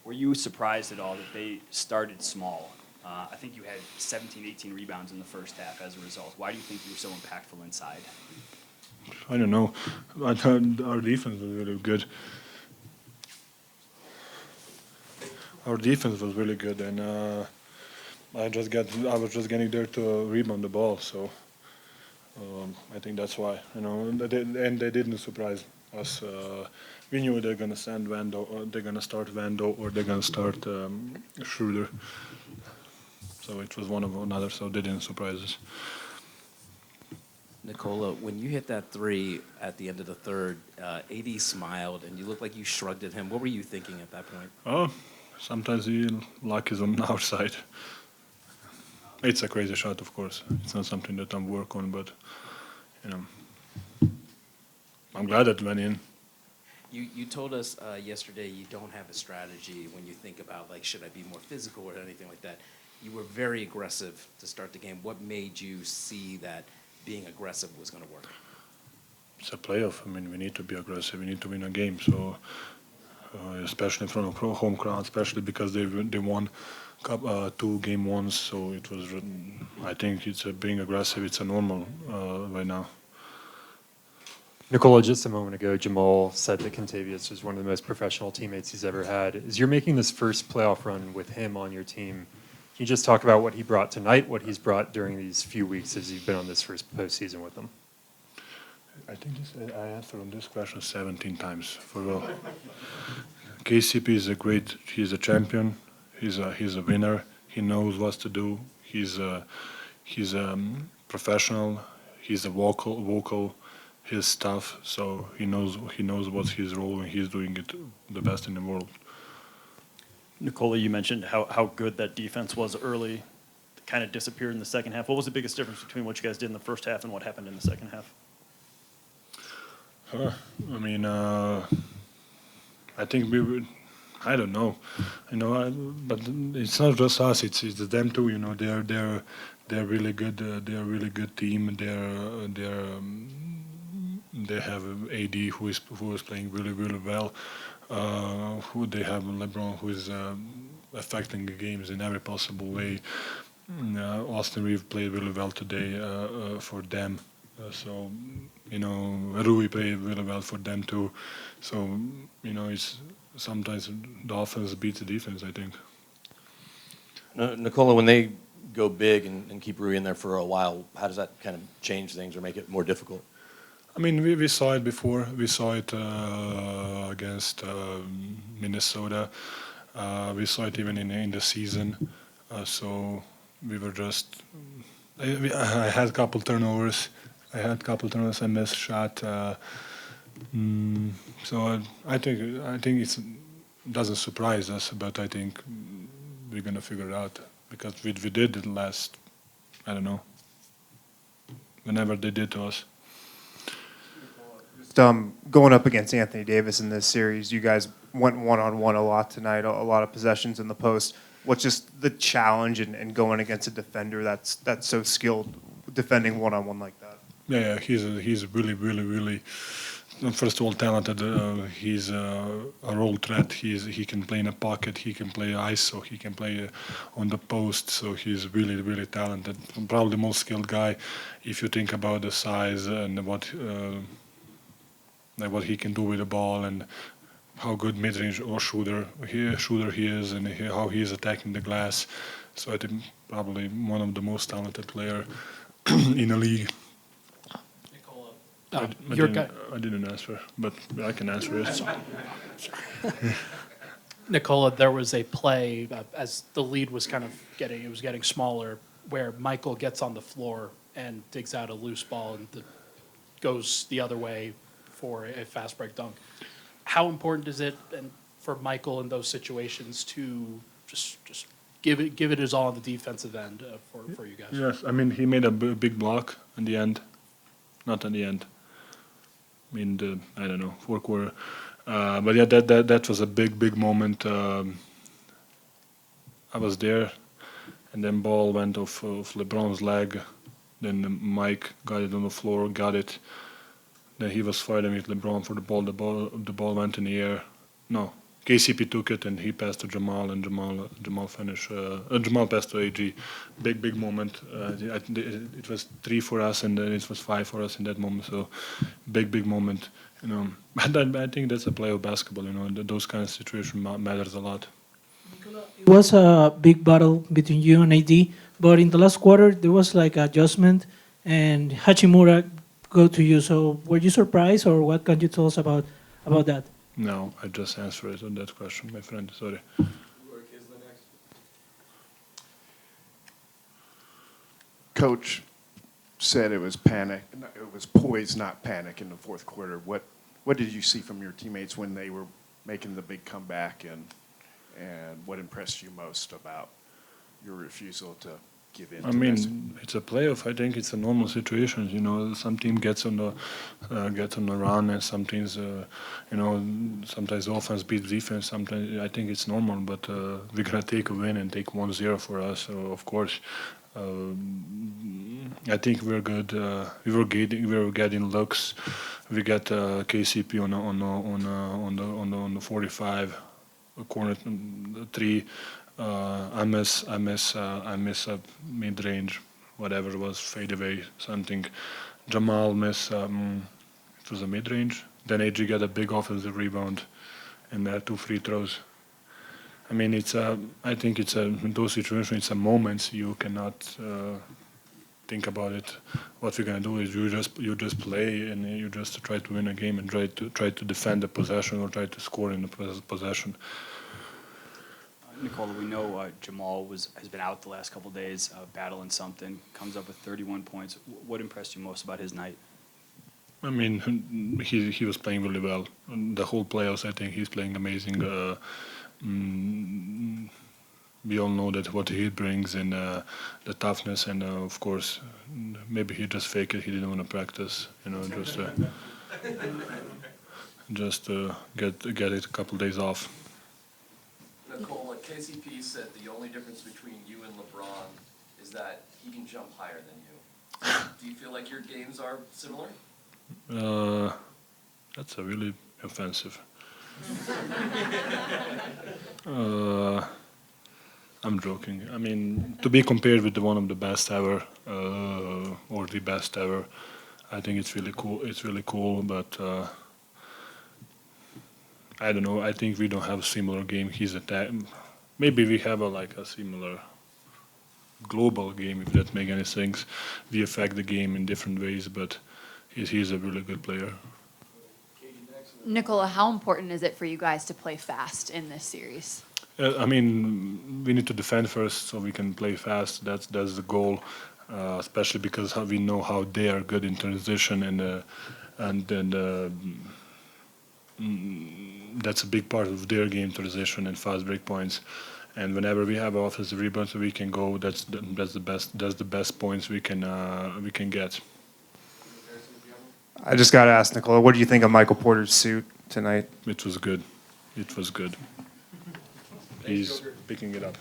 Were you surprised at all that they started small? I think you had 17, 18 rebounds in the first half as a result. Why do you think you were so impactful inside? I don't know. I thought our defense was really good. Our defense was really good, and I was just getting there to rebound the ball. So I think that's why, and they didn't surprise us. We knew they're gonna send Vando, or they're gonna start Vando, or they're gonna start Schroeder. So it was one of another. So they didn't surprise us. Nikola, when you hit that three at the end of the third, AD smiled and you looked like you shrugged at him. What were you thinking at that point? Oh, sometimes the luck is on our side. It's a crazy shot, of course. It's not something that I'm work on, but I'm glad it went in. You told us yesterday you don't have a strategy when you think about, like, should I be more physical or anything like that. You were very aggressive to start the game. What made you see that being aggressive was going to work? It's a playoff. I mean, we need to be aggressive. We need to win a game. So, especially in front of home crowd, especially because they won 2 game 1s. So it was. I think it's being aggressive. It's a normal right now. Nikola, just a moment ago, Jamal said that Kentavious was one of the most professional teammates he's ever had. As you're making this first playoff run with him on your team, can you just talk about what he brought tonight, what he's brought during these few weeks as you've been on this first postseason with him? I think I answered on this question 17 times for real. KCP is he's a champion. He's a winner. He knows what to do. He's professional. He's a vocal. His tough. So he knows what's his role, and he's doing it the best in the world. Nikola, you mentioned how good that defense was early, kind of disappeared in the second half. What was the biggest difference between what you guys did in the first half and what happened in the second half? I mean, I think I don't know, but it's not just us. It's them too. They're really good. They're a really good team. They have AD who is playing really well. Who they have LeBron who is affecting the games in every possible way. Austin Reeves played really well today for them. So Rui played really well for them too. So it's sometimes the offense beats the defense, I think. Nikola, when they go big and keep Rui in there for a while, how does that kind of change things or make it more difficult? I mean, we saw it before. We saw it against Minnesota. We saw it even in the season. So we were just. I had a couple turnovers. I missed shot. So I think it doesn't surprise us, but I think we're gonna figure it out because we did it last. I don't know. Whenever they did to us. Going up against Anthony Davis in this series, you guys went one-on-one a lot tonight, a lot of possessions in the post. What's just the challenge in going against a defender that's so skilled defending one-on-one like that? Yeah, he's really, first of all, talented. He's a role threat. He can play in a pocket. He can play ISO. He can play on the post. So he's really talented. Probably the most skilled guy, if you think about the size and what he can do with the ball and how good mid-range or shooter he is and how he is attacking the glass. So I think probably one of the most talented player in the league. I didn't answer, but I can answer it. Nikola, there was a play as the lead was getting smaller, where Michael gets on the floor and digs out a loose ball and goes the other way for a fast break dunk. How important is it for Michael in those situations to just give it his all on the defensive end for you guys? Yes, I mean he made a big block in the end, not at the end. I mean I don't know, fourth quarter, but yeah, that was a big moment. I was there, and then ball went off of LeBron's leg. Then Mike got it on the floor, got it. Then he was fighting with LeBron for the ball. The ball went in the air. No, KCP took it and he passed to Jamal, and Jamal finished. Jamal passed to AG. Big moment. It was 3 for us, and then it was 5 for us in that moment. So big moment. You know, and I think that's a play of basketball. You know, those kind of situations matters a lot. It was a big battle between you and AD, but in the last quarter there was like adjustment, and Hachimura go to you. So were you surprised, or what can you tell us about that? No, I just answered on that question, my friend. Sorry. Coach said it was panic. It was poise, not panic, in the fourth quarter. What did you see from your teammates when they were making the big comeback, and what impressed you most about your refusal to give in? I mean, it's a playoff. I think it's a normal situation. You know, some team gets on the run, and some teams, you know, sometimes offense beats defense. Sometimes I think it's normal, but we're gonna take a win and take 1-0 for us. So of course, I think we're good. We were getting looks. We got KCP on the 45 corner 3. I miss a mid range, whatever it was, fade away something. Jamal miss it was a mid range. Then AG got a big offensive rebound, and 2 free throws. I mean, I think it's in those situations, it's a moment you cannot think about it. What we're gonna do is you just play, and you just try to win a game and try to defend the possession or try to score in the possession. Nikola, we know Jamal has been out the last couple of days, battling something. Comes up with 31 points. What impressed you most about his night? I mean, he was playing really well. The whole playoffs, I think he's playing amazing. We all know that what he brings, and the toughness, and of course, maybe he just faked it. He didn't want to practice, you know, just get it a couple days off. Nikola, KCP said the only difference between you and LeBron is that he can jump higher than you. Do you feel like your games are similar? That's a really offensive. I'm joking. I mean, to be compared with one of the best ever, or the best ever, I think it's really cool. It's really cool, but I don't know. I think we don't have a similar game. He's attack. Maybe we have a similar global game, if that makes any sense. We affect the game in different ways, but he's a really good player. Nikola, how important is it for you guys to play fast in this series? I mean, we need to defend first so we can play fast. That's the goal, especially because we know how they are good in transition, and that's a big part of their game, transition and fast break points. And whenever we have offensive rebounds, we can go. That's the best points we can get. I just got to ask Nikola, what do you think of Michael Porter's suit tonight? It was good. It was good. He's picking it up.